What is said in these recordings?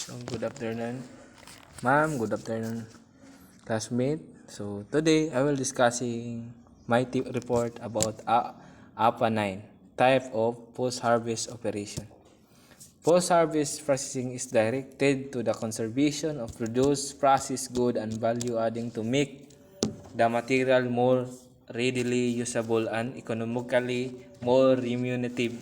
Good afternoon, ma'am. Good afternoon, classmate. So today I will discussing my report about APA 9 type of post-harvest operation. Post-harvest processing is directed to the conservation of produce, processed good, and value adding to make the material more readily usable and economically more remunerative.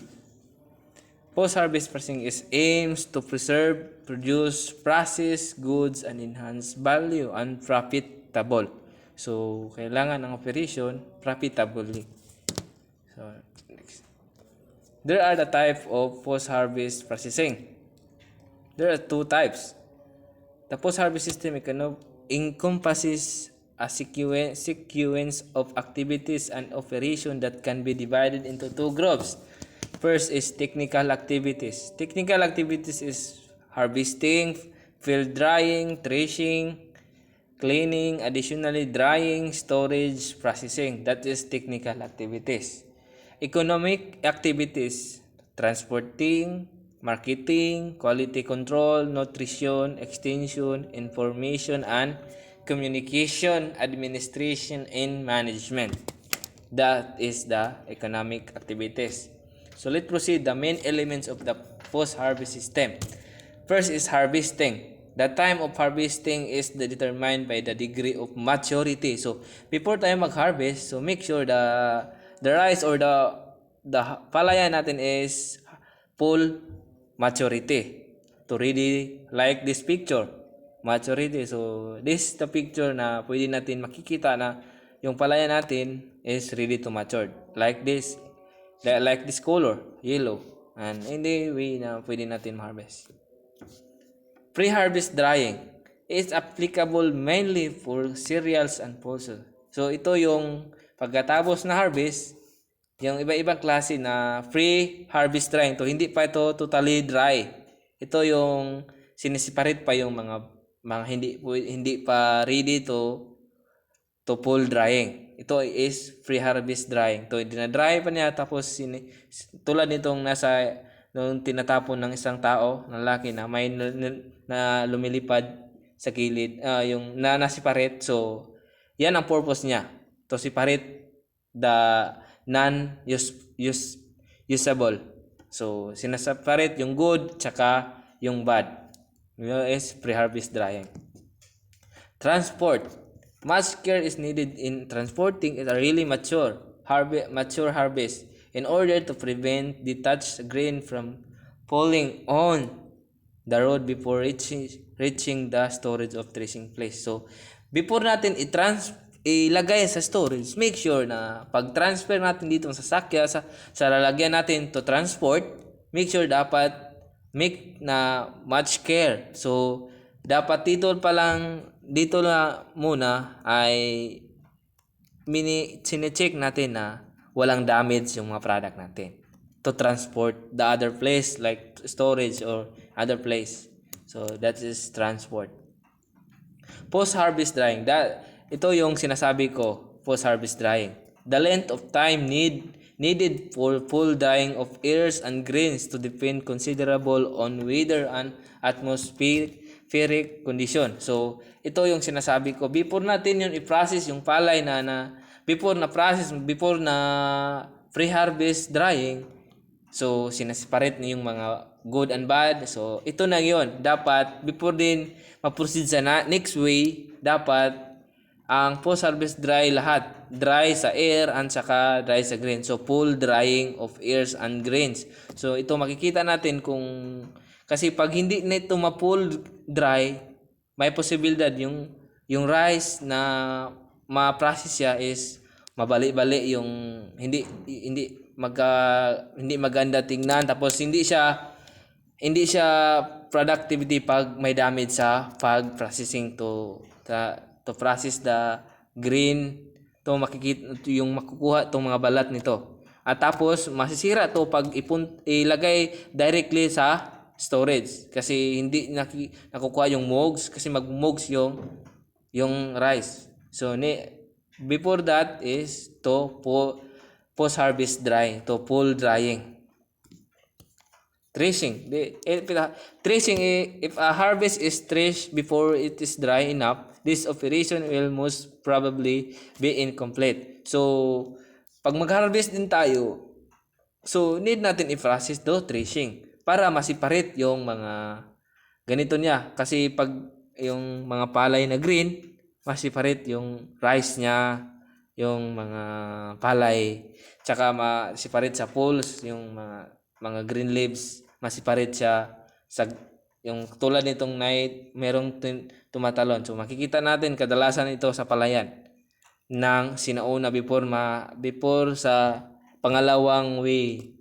Post-harvest processing is aims to preserve, produce, process goods and enhance value and profitable. So, kailangan ng operation profitably. So, next. There are the type of post-harvest processing. There are two types. The post-harvest system encompasses a sequence of activities and operation that can be divided into two groups. First is technical activities. Technical activities is harvesting, field drying, threshing, cleaning, additionally drying, storage, processing. That is technical activities. Economic activities, transporting, marketing, quality control, nutrition, extension, information, and communication, administration, and management. That is the economic activities. So let's proceed the main elements of the post-harvest system. First is harvesting. The time of harvesting is determined by the degree of maturity. So before tayo mag-harvest, so make sure the rice or the palayan natin is full maturity. To really like this picture, maturity. So this is the picture na pwede natin makikita na yung palayan natin is ready to mature. Like this color, yellow. And in the way na pwede natin ma-harvest. Pre-harvest drying is applicable mainly for cereals and pulses. So ito yung pagkatapos na harvest, yung iba-ibang klase na pre-harvest drying. To hindi pa ito totally dry. Ito yung sineseparate pa yung mga hindi pa ready to full drying. Ito is pre-harvest drying. Ito, dinadry pa niya tapos tulad nitong nung tinatapon ng isang tao, ng lalaki na may na lumilipad sa gilid, yung nasiparate. So, yan ang purpose niya. To separate the non-usable. So, sinaseparate yung good tsaka yung bad. Yun is pre-harvest drying. Transport. Much care is needed in transporting a really mature harvest in order to prevent detached grain from falling on the road before reaching the storage of threshing place. So, before natin ilagay sa storage, make sure na pag-transfer natin dito sa sasakyan, sa lalagyan natin to transport, make sure dapat make na much care. So, dapat dito na muna ay sinecheck natin na walang damage yung mga product natin to transport the other place like storage or other place. So that is transport. Post-harvest drying. Ito yung sinasabi ko, post-harvest drying. The length of time needed for full drying of ears and grains to depend considerable on weather and atmospheric condition. So, ito yung sinasabi ko. Before natin yung i-process yung palay before na pre-harvest drying, so, sinaseparate na yung mga good and bad. So, ito na yon. Dapat, before din ma-proceed sa next way, dapat ang post-harvest dry lahat. Dry sa air and saka dry sa grain. So, full drying of ears and grains. So, ito makikita natin kasi pag hindi na ito ma-full dry, may posibilidad yung rice na ma-process siya is mabali-bali yung hindi maganda tingnan, tapos hindi siya productivity pag may damage sa pag-processing to process the grain, to makikita yung makukuha tong mga balat nito. At tapos masisira to pag ilagay directly sa storage kasi hindi nakukuha yung mogs, kasi mag-mogs yung rice. So before that is to post-harvest drying, to full drying. Threshing. Threshing, if a harvest is threshed before it is dry enough, this operation will most probably be incomplete. So, pag mag-harvest din tayo, so need natin i-process do threshing para masiparate yung mga ganito niya. Kasi pag yung mga palay na green, masiparate yung rice niya, yung mga palay, tsaka masiparate sa pulse, yung mga green leaves, masiparate siya sa yung tulad nitong night, merong tumatalon. So makikita natin kadalasan ito sa palayan ng sinauna before sa pangalawang way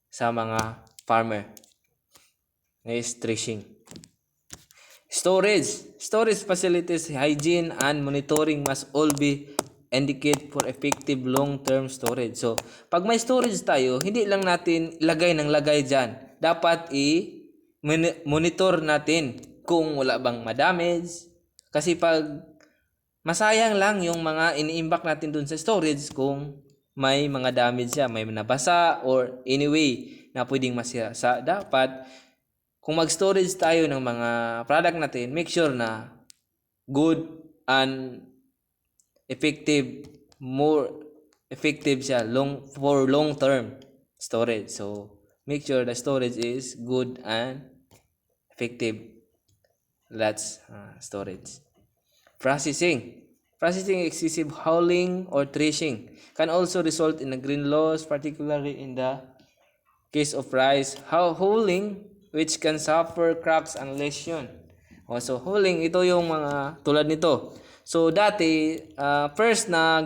sa mga farmer is threshing. Storage facilities, hygiene, and monitoring must all be indicate for effective long-term storage. So, pag may storage tayo, hindi lang natin lagay ng lagay dyan. Dapat i-monitor natin kung wala bang ma-damage. Kasi pag masayang lang yung mga ini-imbak natin dun sa storage kung may mga damage siya, may nabasa or anyway na pwedeng masira. Dapat kung mag-storage tayo ng mga product natin, make sure na good and effective, more effective siya for long-term storage. So, make sure the storage is good and effective. That's storage. Processing, excessive hauling or threshing can also result in a green loss, particularly in the case of rice. Hauling, which can suffer cracks and lesion. So hauling, ito yung mga tulad nito. So dati, first na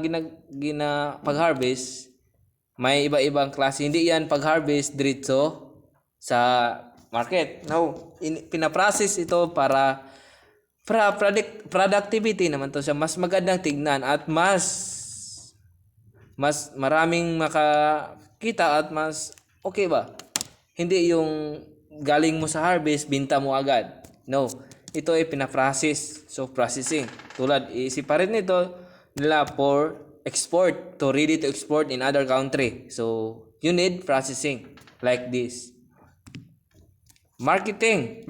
pag-harvest, may iba-ibang klase. Hindi yan pag-harvest diretso sa market. No, pinaprocess ito para productivity naman to siya. Mas magandang tignan at mas maraming makakita at mas okay ba? Hindi yung galing mo sa harvest, binta mo agad. No. Ito ay pinaprocess. So, processing. Tulad, separate nito nila for export to ready to export in other country. So, you need processing like this. Marketing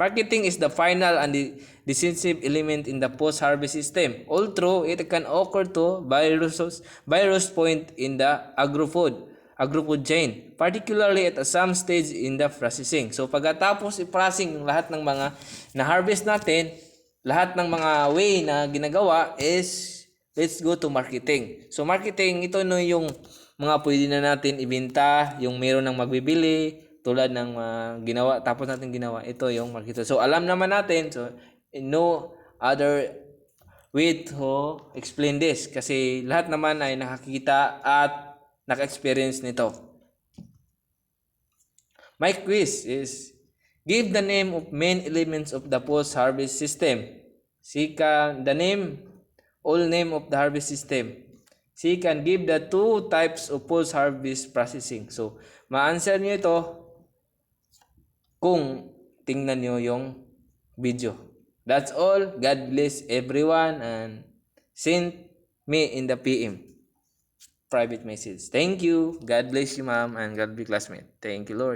is the final and decisive element in the post-harvest system. Although it can occur to various point in the agro-food chain, particularly at some stage in the processing. So pagkatapos i-processing yung lahat ng mga na-harvest natin, lahat ng mga way na ginagawa is let's go to marketing. So marketing, ito no yung mga pwede na natin ibenta, yung meron ng magbibili, tulad ng ginawa, tapos natin ginawa, ito yung marketing. So alam naman natin, so no other way to explain this kasi lahat naman ay nakakita at naka-experience nito. My quiz is, give the name of main elements of the post-harvest system. All name of the harvest system. Second, give the two types of post-harvest processing. So, ma-answer nyo ito kung tingnan nyo yung video. That's all. God bless everyone and send me in the PM. Private message. Thank you. God bless you, ma'am, and God be classmate. Thank you, Lord.